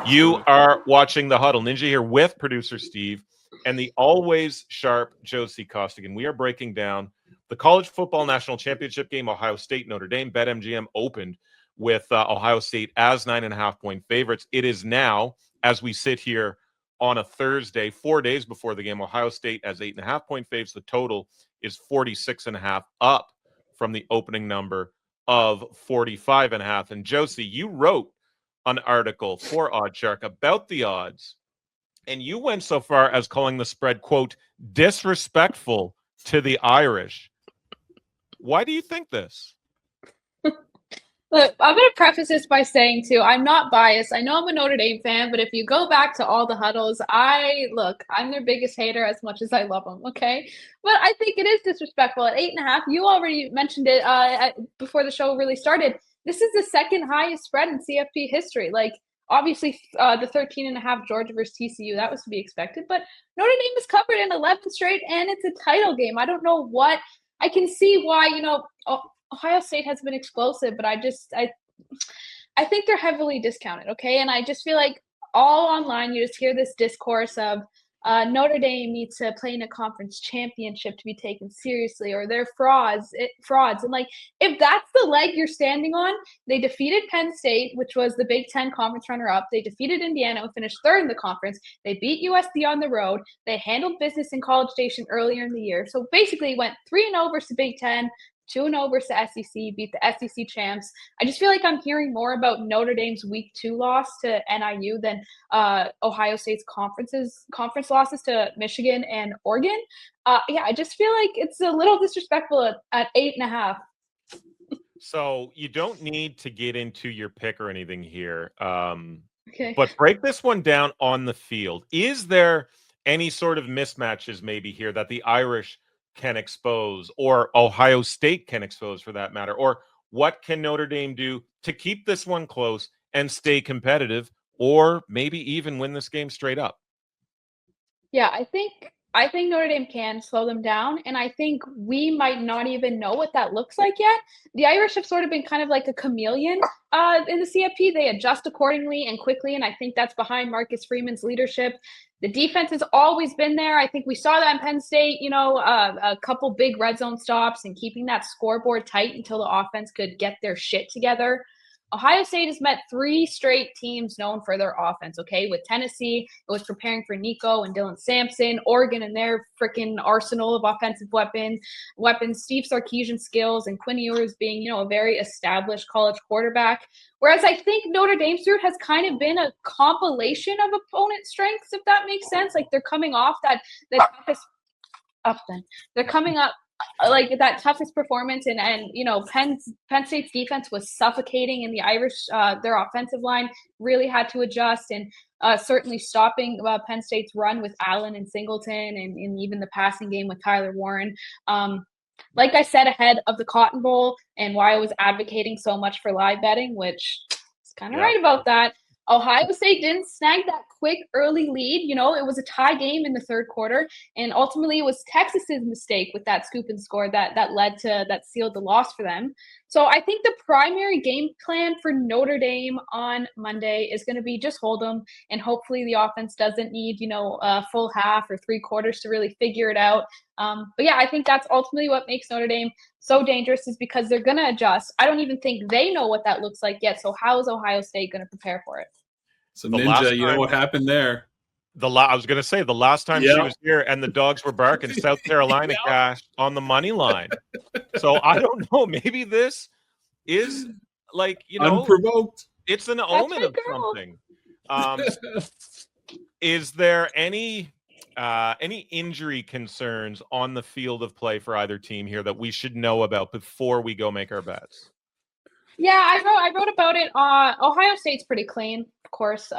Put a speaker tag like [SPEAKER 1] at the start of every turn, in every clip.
[SPEAKER 1] You are watching The Huddle. Ninja here with producer Steve and the always sharp Josie Costigan. We are breaking down the college football national championship game, Ohio State, Notre Dame. BetMGM opened with Ohio State as 9.5-point favorites. It is now, as we sit here on a Thursday, 4 days before the game, Ohio State as 8.5-point faves. The total is 46.5, up from the opening number of 45.5. And Josie, you wrote an article for OddsShark about the odds, and you went so far as calling the spread, quote, disrespectful to the Irish. Why do you think this?
[SPEAKER 2] Look, I'm going to preface this by saying, too, I'm not biased. I know I'm a Notre Dame fan, but if you go back to all the huddles, I'm their biggest hater as much as I love them, okay? But I think it is disrespectful. At 8.5, you already mentioned it before the show really started. This is the second highest spread in CFP history. Like, obviously, the 13.5 Georgia versus TCU, that was to be expected. But Notre Dame is covered in 11 straight, and it's a title game. I don't know what – I can see why, Ohio State has been explosive, but I think they're heavily discounted, okay? And I just feel like all online you just hear this discourse of Notre Dame needs to play in a conference championship to be taken seriously, or they're frauds. And, like, if that's the leg you're standing on, they defeated Penn State, which was the Big Ten conference runner-up. They defeated Indiana, who finished third in the conference. They beat USC on the road. They handled business in College Station earlier in the year. So basically went 3-0 versus the Big Ten, 2-0 versus SEC, beat the SEC champs. I just feel like I'm hearing more about Notre Dame's Week 2 loss to NIU than Ohio State's conference losses to Michigan and Oregon. I just feel like it's a little disrespectful at 8.5.
[SPEAKER 1] So you don't need to get into your pick or anything here.
[SPEAKER 2] Okay.
[SPEAKER 1] But break this one down on the field. Is there any sort of mismatches maybe here that the Irish can expose, or Ohio State can expose for that matter? Or what can Notre Dame do to keep this one close and stay competitive, or maybe even win this game straight up?
[SPEAKER 2] Yeah, I think Notre Dame can slow them down, and I think we might not even know what that looks like yet. The Irish have sort of been kind of like a chameleon in the CFP. They adjust accordingly and quickly, and I think that's behind Marcus Freeman's leadership. The defense has always been there. I think we saw that in Penn State, a couple big red zone stops and keeping that scoreboard tight until the offense could get their shit together. Ohio State has met 3 straight teams known for their offense, okay? With Tennessee, it was preparing for Nico and Dylan Sampson. Oregon and their freaking arsenal of offensive weapons. Steve Sarkisian's skills, and Quinn Ewers being, a very established college quarterback. Whereas I think Notre Dame's route has kind of been a compilation of opponent strengths, if that makes sense. Like, they're coming off the toughest up then. They're coming up like that toughest performance, and Penn State's defense was suffocating, and the Irish, their offensive line really had to adjust, and certainly stopping Penn State's run with Allen and Singleton, and even the passing game with Tyler Warren. Like I said ahead of the Cotton Bowl, and why I was advocating so much for live betting, which is kind of right about that. Ohio State didn't snag that quick early lead. It was a tie game in the third quarter, and ultimately it was Texas's mistake with that scoop and score that sealed the loss for them. So I think the primary game plan for Notre Dame on Monday is going to be just hold them, and hopefully the offense doesn't need, a full half or 3 quarters to really figure it out. But yeah, I think that's ultimately what makes Notre Dame so dangerous, is because they're going to adjust. I don't even think they know what that looks like yet. So how is Ohio State going to prepare for it?
[SPEAKER 3] So Ninja, you know what happened there.
[SPEAKER 1] I was going to say, the last time she was here and the dogs were barking, South Carolina cashed on the money line. So I don't know. Maybe this is
[SPEAKER 3] unprovoked.
[SPEAKER 1] It's an omen of something. Is there any injury concerns on the field of play for either team here that we should know about before we go make our bets?
[SPEAKER 2] Yeah, I wrote about it. Ohio State's pretty clean, of course.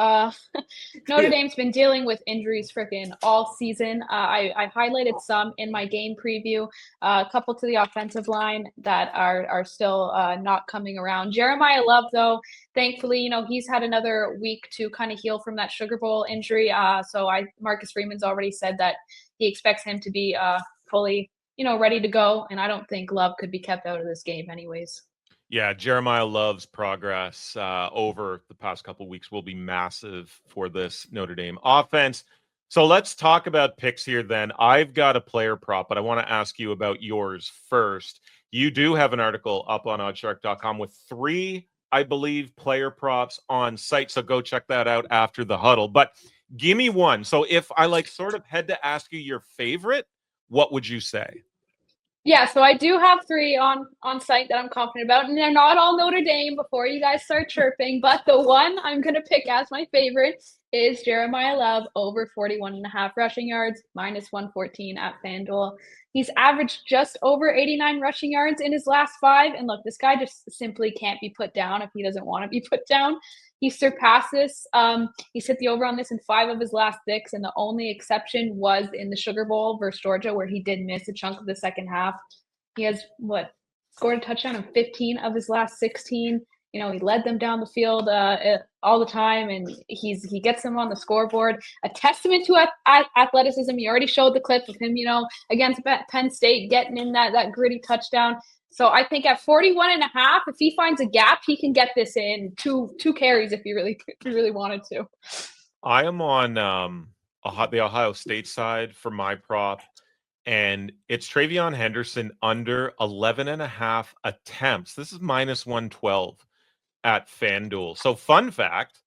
[SPEAKER 2] Notre Dame's been dealing with injuries freaking all season. I highlighted some in my game preview. A couple to the offensive line that are still not coming around. Jeremiah Love, though, thankfully, he's had another week to kind of heal from that Sugar Bowl injury. Marcus Freeman's already said that he expects him to be fully, ready to go. And I don't think Love could be kept out of this game anyways.
[SPEAKER 1] Yeah, Jeremiah Love's progress over the past couple of weeks will be massive for this Notre Dame offense. So let's talk about picks here then. I've got a player prop, but I want to ask you about yours first. You do have an article up on oddshark.com with 3, I believe, player props on site. So go check that out after the huddle. But give me one. So if I sort of had to ask you your favorite, what would you say?
[SPEAKER 2] Yeah, so I do have 3 on site that I'm confident about, and they're not all Notre Dame before you guys start chirping, but the one I'm going to pick as my favorite is Jeremiah Love over 41.5 rushing yards, -114 at FanDuel. He's averaged just over 89 rushing yards in his last 5, and look, this guy just simply can't be put down if he doesn't want to be put down. He surpasses, he's hit the over on this in 5 of his last 6, and the only exception was in the Sugar Bowl versus Georgia, where he did miss a chunk of the second half. He has, scored a touchdown in 15 of his last 16. He led them down the field all the time, and he gets them on the scoreboard. A testament to athleticism. He already showed the clip of him, against Penn State, getting in that gritty touchdown. So I think at 41.5, if he finds a gap, he can get this in two carries if he really wanted to.
[SPEAKER 1] I am on the Ohio State side for my prop, and it's Travion Henderson under 11.5 attempts. This is -112 at FanDuel. So fun fact,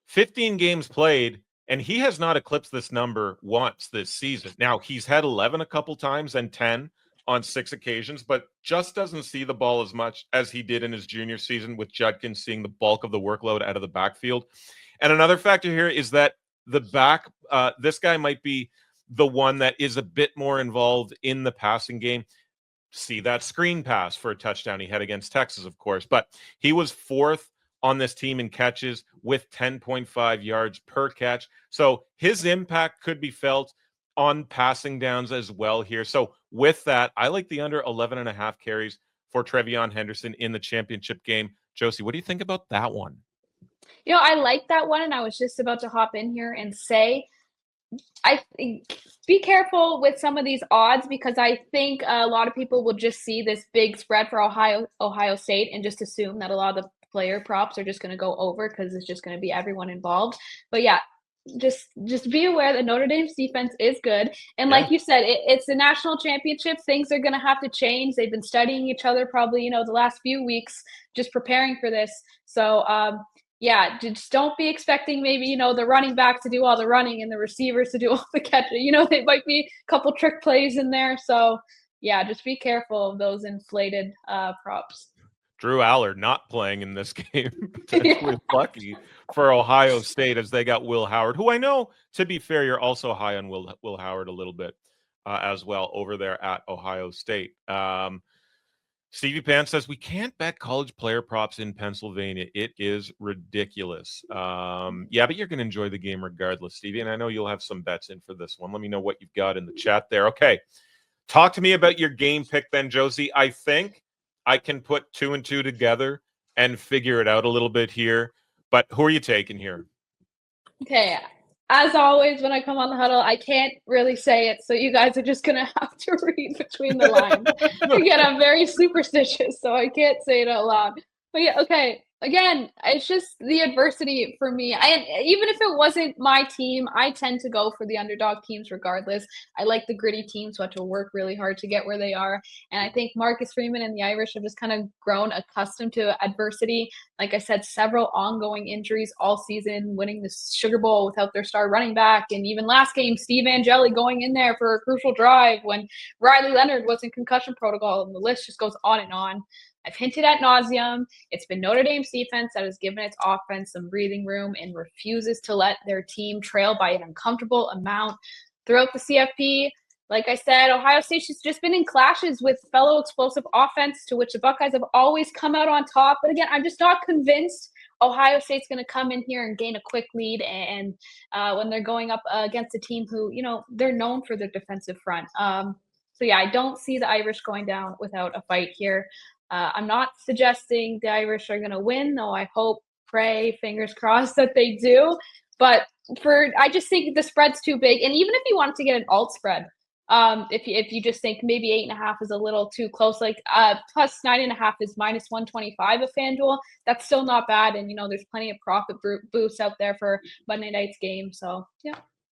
[SPEAKER 1] 15 games played, and he has not eclipsed this number once this season. Now, he's had 11 a couple times and 10 on 6 occasions, but just doesn't see the ball as much as he did in his junior season, with Judkins seeing the bulk of the workload out of the backfield. And another factor here is that this guy might be the one that is a bit more involved in the passing game. See that screen pass for a touchdown he had against Texas, of course, but he was 4th on this team in catches with 10.5 yards per catch. So his impact could be felt on passing downs as well here. So with that, I like the under 11.5 carries for Travion Henderson in the championship game. Josie, what do you think about that one?
[SPEAKER 2] I like that one, and I was just about to hop in here and say, I think be careful with some of these odds, because I think a lot of people will just see this big spread for Ohio State and just assume that a lot of the player props are just going to go over because it's just going to be everyone involved. But yeah, just be aware that Notre Dame's defense is good. And like you said, it's the national championship. Things are going to have to change. They've been studying each other probably, the last few weeks, just preparing for this. So, just don't be expecting maybe, the running back to do all the running and the receivers to do all the catching. There might be a couple trick plays in there. So, just be careful of those inflated props.
[SPEAKER 1] Drew Allard not playing in this game, potentially lucky for Ohio State, as they got Will Howard, who I know, to be fair, you're also high on Will Howard a little bit as well over there at Ohio State. Stevie Pan says, we can't bet college player props in Pennsylvania. It is ridiculous. But you're going to enjoy the game regardless, Stevie, and I know you'll have some bets in for this one. Let me know what you've got in the chat there. Okay, talk to me about your game pick then, Josie. I think I can put 2 and 2 together and figure it out a little bit here. But who are you taking here?
[SPEAKER 2] Okay. As always, when I come on the huddle, I can't really say it, so you guys are just going to have to read between the lines. Again, I'm very superstitious, so I can't say it out loud. But yeah, okay. Again, it's just the adversity for me. Even if it wasn't my team, I tend to go for the underdog teams regardless. I like the gritty teams who have to work really hard to get where they are. And I think Marcus Freeman and the Irish have just kind of grown accustomed to adversity. Like I said, several ongoing injuries all season, winning the Sugar Bowl without their star running back. And even last game, Steve and Josie going in there for a crucial drive when Riley Leonard was in concussion protocol. And the list just goes on and on. I've hinted at nauseum. It's been Notre Dame's defense that has given its offense some breathing room and refuses to let their team trail by an uncomfortable amount throughout the CFP. Like I said, Ohio State has just been in clashes with fellow explosive offense, to which the Buckeyes have always come out on top. But again, I'm just not convinced Ohio State's going to come in here and gain a quick lead. And when they're going up against a team who, they're known for their defensive front. I don't see the Irish going down without a fight here. I'm not suggesting the Irish are going to win, though I hope, pray, fingers crossed that they do. But I just think the spread's too big. And even if you wanted to get an alt spread, If you just think maybe 8.5 is a little too close, like plus 9.5 is minus 125 at FanDuel. That's still not bad, and there's plenty of profit boosts out there for Monday night's game. So yeah.